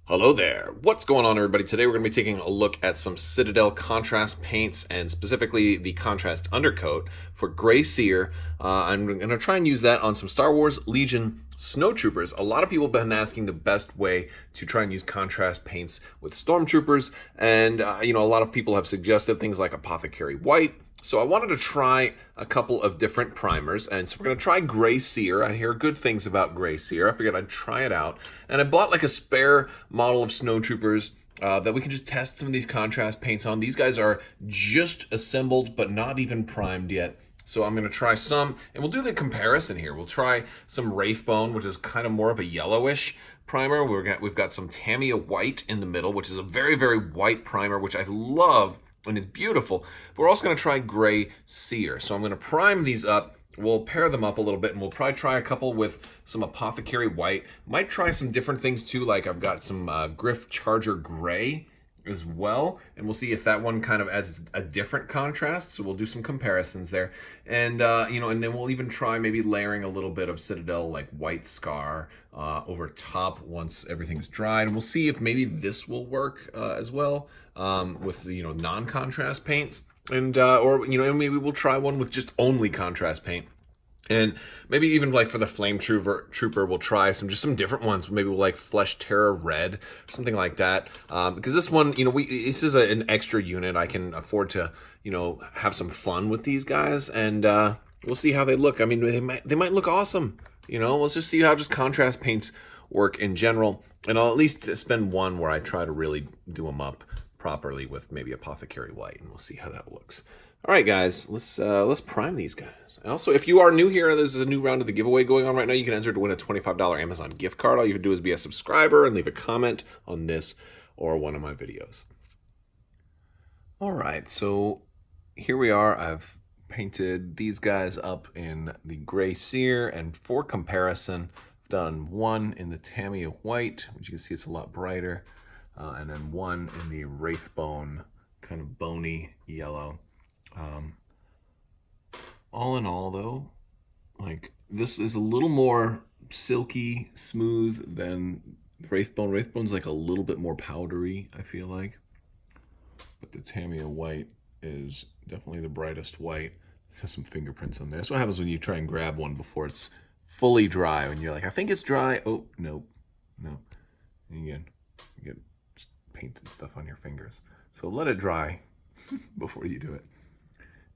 Hello there. What's going on, everybody? Today we're going to be taking a look at some Citadel contrast paints and specifically the contrast undercoat for Gray Seer. I'm going to try and use that on some Star Wars Legion Snowtroopers. A lot of people have been asking the best way to try and use contrast paints with Stormtroopers, and a lot of people have suggested things like Apothecary White. So I wanted to try a couple of different primers, and so we're going to try Gray Seer. I hear good things about Gray Seer. I figured I'd try it out, and I bought like a spare model of Snowtroopers that we can just test some of these contrast paints on. These guys are just assembled, but not even primed yet. So I'm going to try some, and we'll do the comparison here. We'll try some Wraithbone, which is kind of more of a yellowish primer. We've got some Tamiya White in the middle, which is a very, very white primer, which I love and is beautiful. But we're also going to try Gray Seer. So I'm going to prime these up. We'll pair them up a little bit, and we'll probably try a couple with some Apothecary White. Might try some different things too, like I've got some Griff Charger Gray as well, and we'll see if that one kind of adds a different contrast. So we'll do some comparisons there, and and then we'll even try maybe layering a little bit of Citadel like White Scar over top once everything's dried, and we'll see if maybe this will work as well with non-contrast paints, and and maybe we'll try one with just only contrast paint. And maybe even like for the Flame Trooper, we'll try some different ones. Maybe we'll like Flesh Terror Red, something like that. Because this one, this is an extra unit. I can afford to, have some fun with these guys, and we'll see how they look. I mean, they might look awesome. Let's just see how just contrast paints work in general, and I'll at least spend one where I try to really do them up properly with maybe Apothecary White, and we'll see how that looks. All right, guys, let's prime these guys. And also, if you are new here, there's a new round of the giveaway going on right now. You can enter to win a $25 Amazon gift card. All you have to do is be a subscriber and leave a comment on this or one of my videos. All right, so here we are. I've painted these guys up in the Gray Seer, and for comparison, I've done one in the Tamiya White, which you can see it's a lot brighter, and then one in the Wraithbone, kind of bony yellow. All in all, though, like this is a little more silky smooth than Wraithbone. Wraithbone's like a little bit more powdery, I feel like. But the Tamiya White is definitely the brightest white. It has some fingerprints on there. That's what happens when you try and grab one before it's fully dry. When you're like, I think it's dry. Oh, no. And again, you get paint and stuff on your fingers. So let it dry before you do it.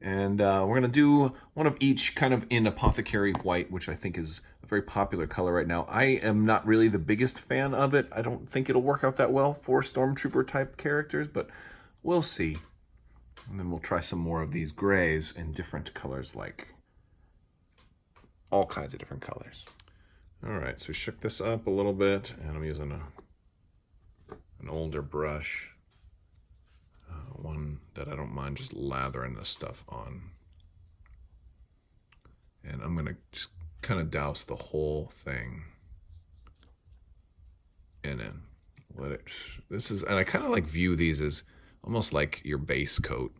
And we're going to do one of each kind of in Apothecary White, which I think is a very popular color right now. I am not really the biggest fan of it. I don't think it'll work out that well for Stormtrooper type characters, but we'll see. And then we'll try some more of these grays in different colors, like all kinds of different colors. All right, so we shook this up a little bit, and I'm using an older brush. One that I don't mind just lathering this stuff on. And I'm going to just kind of douse the whole thing in it. And I kind of like view these as almost like your base coat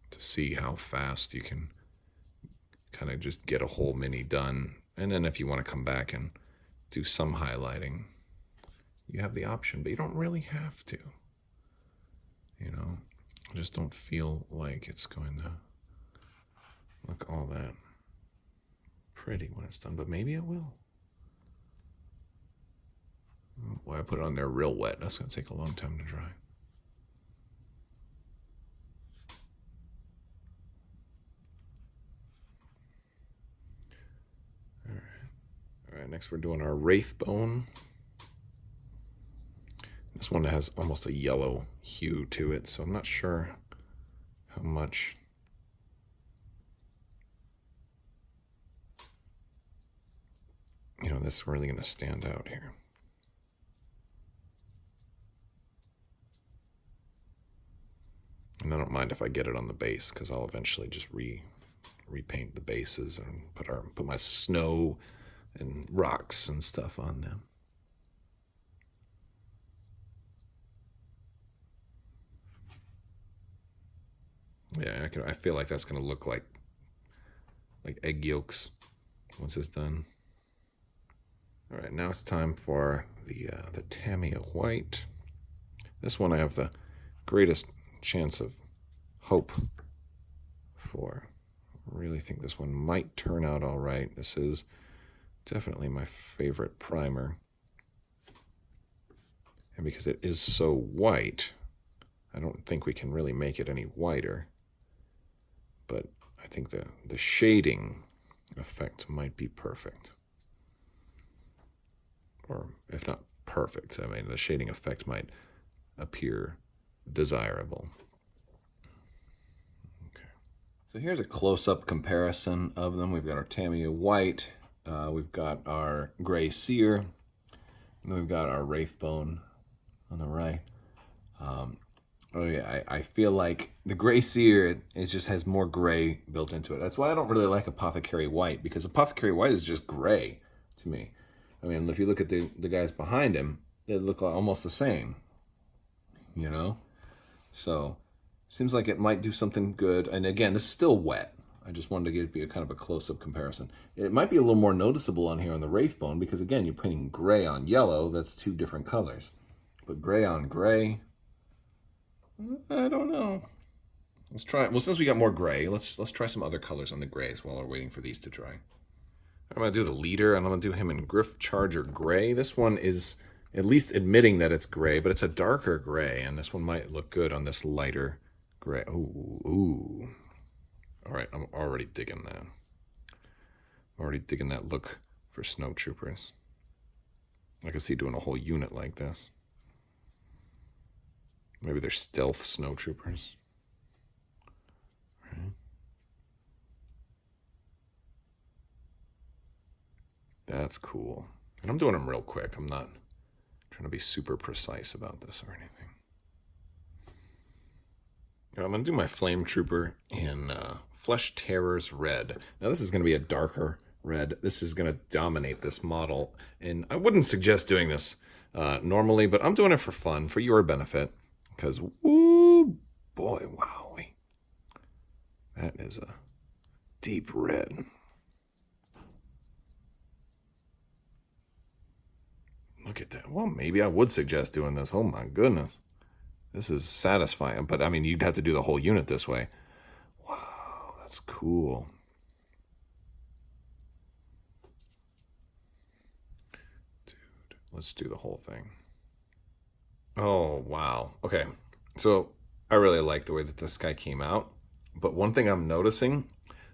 to see how fast you can kind of just get a whole mini done. And then if you want to come back and do some highlighting, you have the option, but you don't really have to. I just don't feel like it's going to look all that pretty when it's done, but maybe it will. Oh boy, I put it on there real wet. That's going to take a long time to dry. All right, next we're doing our Wraithbone. This one has almost a yellow hue to it, so I'm not sure how much this is really going to stand out here. And I don't mind if I get it on the base, because I'll eventually just repaint the bases and put my snow and rocks and stuff on them. Yeah, I feel like that's going to look like egg yolks once it's done. All right, now it's time for the Tamiya White. This one I have the greatest chance of hope for. I really think this one might turn out all right. This is definitely my favorite primer. And because it is so white, I don't think we can really make it any whiter. But I think the shading effect might be perfect. Or if not perfect, I mean, the shading effect might appear desirable. Okay. So here's a close-up comparison of them. We've got our Tamiya White, we've got our Gray Seer, and then we've got our Wraithbone on the right. Oh yeah, I feel like the Gray Seer just has more gray built into it. That's why I don't really like Apothecary White, because Apothecary White is just gray to me. I mean, if you look at the guys behind him, they look like almost the same, you know? So, seems like it might do something good. And again, this is still wet. I just wanted to give you a kind of a close-up comparison. It might be a little more noticeable on here on the Wraithbone, because again, you're painting gray on yellow. That's two different colors. But gray on gray, I don't know. Let's try. Well, since we got more gray, let's try some other colors on the grays while we're waiting for these to dry. I'm going to do the leader, and I'm going to do him in Griff Charger Gray. This one is at least admitting that it's gray, but it's a darker gray, and this one might look good on this lighter gray. Ooh. All right, I'm already digging that. I'm already digging that look for Snowtroopers. I can see doing a whole unit like this. Maybe they're stealth Snowtroopers. Right. That's cool. And I'm doing them real quick. I'm not trying to be super precise about this or anything. Now I'm going to do my Flame Trooper in Flesh Terrors Red. Now this is going to be a darker red. This is going to dominate this model. And I wouldn't suggest doing this normally, but I'm doing it for fun, for your benefit. Because, woo, boy, wowie. That is a deep red. Look at that. Well, maybe I would suggest doing this. Oh, my goodness. This is satisfying. But, I mean, you'd have to do the whole unit this way. Wow, that's cool. Dude, let's do the whole thing. Oh, wow. Okay. So I really like the way that this guy came out. But one thing I'm noticing,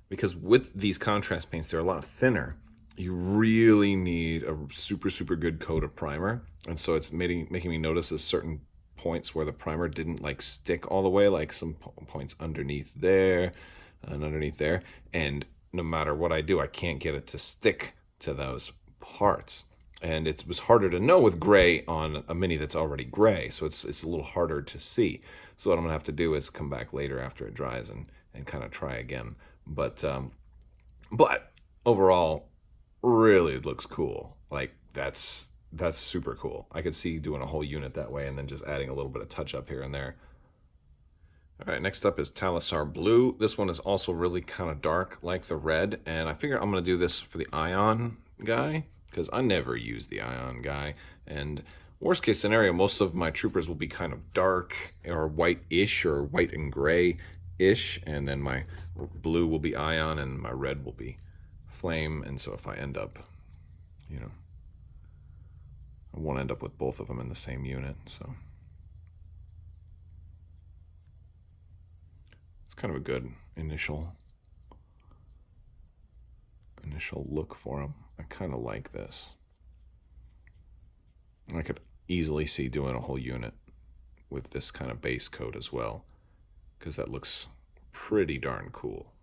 because with these contrast paints, they're a lot thinner. You really need a super, super good coat of primer. And so it's making me notice at certain points where the primer didn't like stick all the way, like some points underneath there and underneath there. And no matter what I do, I can't get it to stick to those parts. And it was harder to know with gray on a mini that's already gray, so it's a little harder to see. So what I'm going to have to do is come back later after it dries and kind of try again. But overall, really it looks cool. Like, that's super cool. I could see doing a whole unit that way and then just adding a little bit of touch-up here and there. All right, next up is Talisar Blue. This one is also really kind of dark, like the red, and I figure I'm going to do this for the Ion guy, because I never use the Ion guy. And worst case scenario, most of my troopers will be kind of dark or white-ish or white and gray-ish. And then my blue will be Ion and my red will be Flame. And so if I end up, you know, I won't end up with both of them in the same unit. So it's kind of a good initial look for them. I kind of like this. I could easily see doing a whole unit with this kind of base coat as well, because that looks pretty darn cool.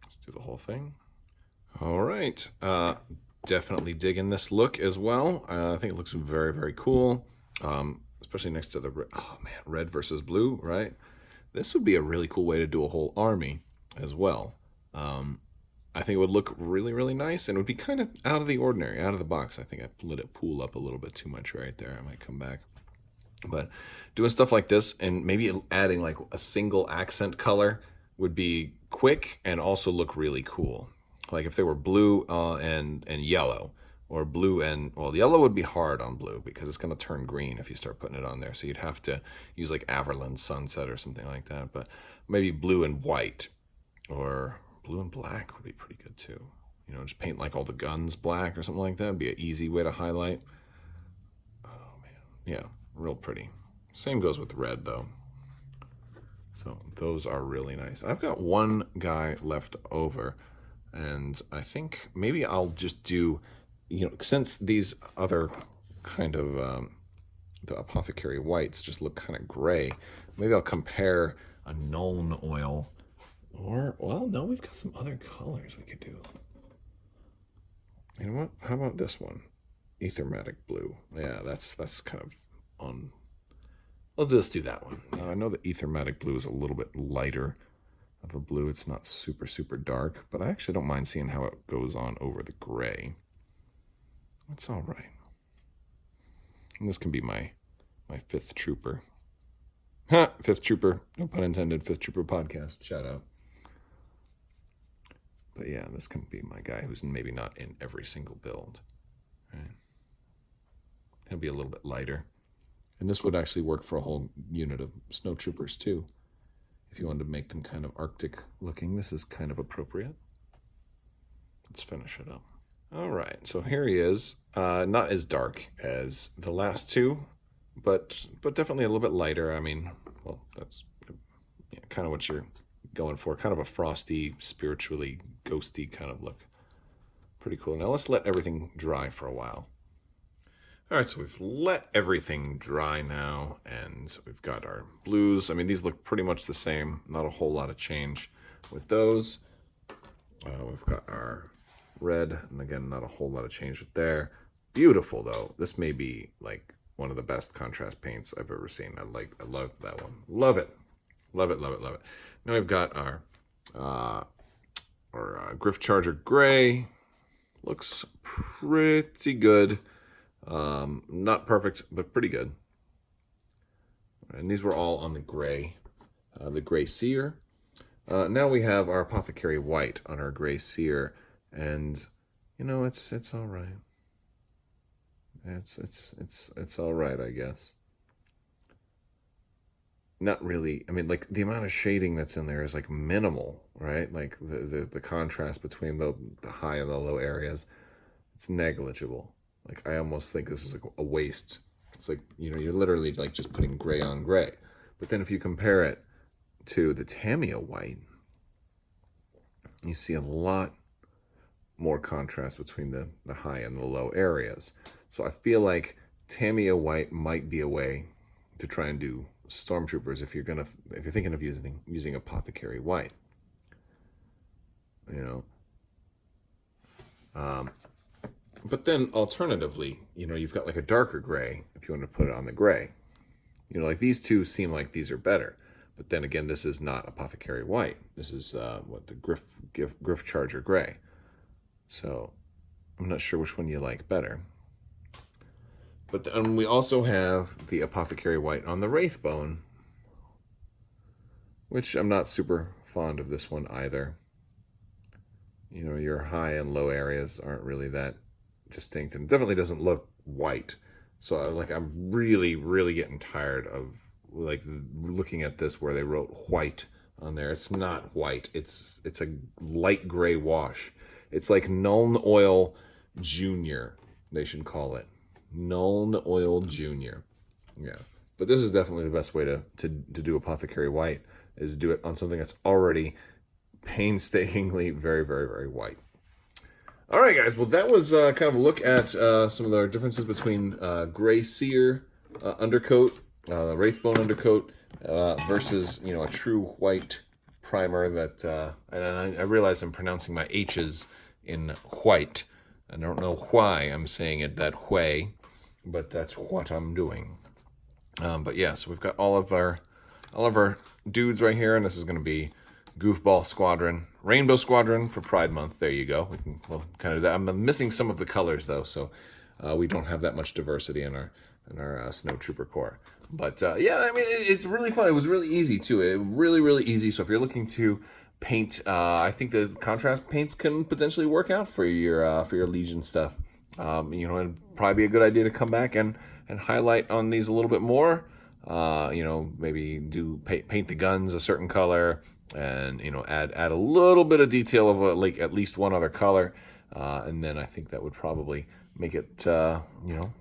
Let's do the whole thing. All right. Definitely digging this look as well. I think it looks very, very cool, especially next to the red versus blue, right? This would be a really cool way to do a whole army as well. I think it would look really, really nice, and it would be kind of out of the ordinary, out of the box. I think I let it pool up a little bit too much right there. I might come back. But doing stuff like this and maybe adding like a single accent color would be quick and also look really cool. Like if they were blue and yellow, or blue and, well, yellow would be hard on blue because it's going to turn green if you start putting it on there. So you'd have to use like Averland Sunset or something like that. But maybe blue and white, or blue and black would be pretty good too. You know, just paint like all the guns black or something like that would be an easy way to highlight. Oh man, yeah, real pretty. Same goes with red though. So those are really nice. I've got one guy left over, and I think maybe I'll just do, you know, since these other kind of the Apothecary Whites just look kind of gray, maybe I'll compare a Nuln Oil, or, well, no, we've got some other colors we could do. You know what? How about this one? Aethermatic Blue. Yeah, that's kind of on. Well, let's do that one. I know the Aethermatic Blue is a little bit lighter of a blue. It's not super, super dark, but I actually don't mind seeing how it goes on over the gray. It's all right. And this can be my fifth trooper. Ha! Fifth trooper. No pun intended. Fifth trooper podcast. Shout out. But yeah, this can be my guy who's maybe not in every single build. Right? He'll be a little bit lighter. And this would actually work for a whole unit of Snowtroopers too. If you wanted to make them kind of Arctic looking, this is kind of appropriate. Let's finish it up. All right, so here he is. Not as dark as the last two, but definitely a little bit lighter. I mean, well, that's kind of what you're going for. Kind of a frosty, spiritually ghosty kind of look. Pretty cool. Now let's let everything dry for a while. All right, so we've let everything dry now, and we've got our blues. I mean, these look pretty much the same. Not a whole lot of change with those. We've got our red, and again, not a whole lot of change with there. Beautiful, though. This may be, like, one of the best contrast paints I've ever seen. I love that one. Love it. Love it, love it, love it. Now we've got our Griff Charger Gray. Looks pretty good. Not perfect, but pretty good. And these were all on the gray Seer. Now we have our Apothecary White on our gray Seer, and you know, it's all right. It's all right, I guess. Not really. I mean, like, the amount of shading that's in there is like minimal, right? Like the contrast between the high and the low areas, it's negligible. Like, I almost think this is like a waste. It's like, you know, you're literally like just putting gray on gray. But then if you compare it to the Tamiya White, you see a lot more contrast between the high and the low areas. So I feel like Tamiya White might be a way to try and do Stormtroopers if you're thinking of using Apothecary White. You know. But then alternatively, you know, you've got like a darker gray if you want to put it on the gray. You know, like these two seem like these are better. But then again, this is not Apothecary White. This is the Griff Charger Gray. So I'm not sure which one you like better. But we also have the Apothecary White on the Wraithbone, which I'm not super fond of this one either. You know, your high and low areas aren't really that distinct, and definitely doesn't look white. So I'm really, really getting tired of like looking at this where they wrote white on there. It's not white. It's a light gray wash. It's like Nuln Oil Junior, they should call it. Nuln Oil Junior. Yeah. But this is definitely the best way to do Apothecary White, is do it on something that's already painstakingly very, very, very white. All right, guys. Well, that was kind of a look at some of the differences between Gray Seer Undercoat, Wraithbone Undercoat, versus, you know, a true white primer that, and I realize I'm pronouncing my H's in white. I don't know why I'm saying it that way, but that's what I'm doing. But yeah, so we've got all of our dudes right here, and this is going to be Goofball Squadron, Rainbow Squadron for Pride Month. There you go. We'll kind of. I'm missing some of the colors though, so we don't have that much diversity in our Snowtrooper Corps. But yeah, I mean, it's really fun. It was really easy too. Really, really easy. So if you're looking to paint. I think the contrast paints can potentially work out for your Legion stuff. It'd probably be a good idea to come back and highlight on these a little bit more. Maybe do paint the guns a certain color, and add a little bit of detail of like at least one other color, and then I think that would probably make it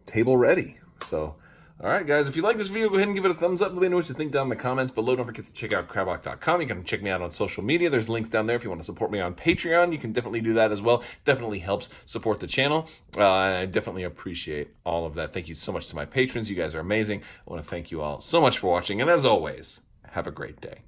table ready. So. All right, guys, if you like this video, go ahead and give it a thumbs up. Let me know what you think down in the comments below. Don't forget to check out Crabbok.com. You can check me out on social media. There's links down there. If you want to support me on Patreon, you can definitely do that as well. Definitely helps support the channel. And I definitely appreciate all of that. Thank you so much to my patrons. You guys are amazing. I want to thank you all so much for watching. And as always, have a great day.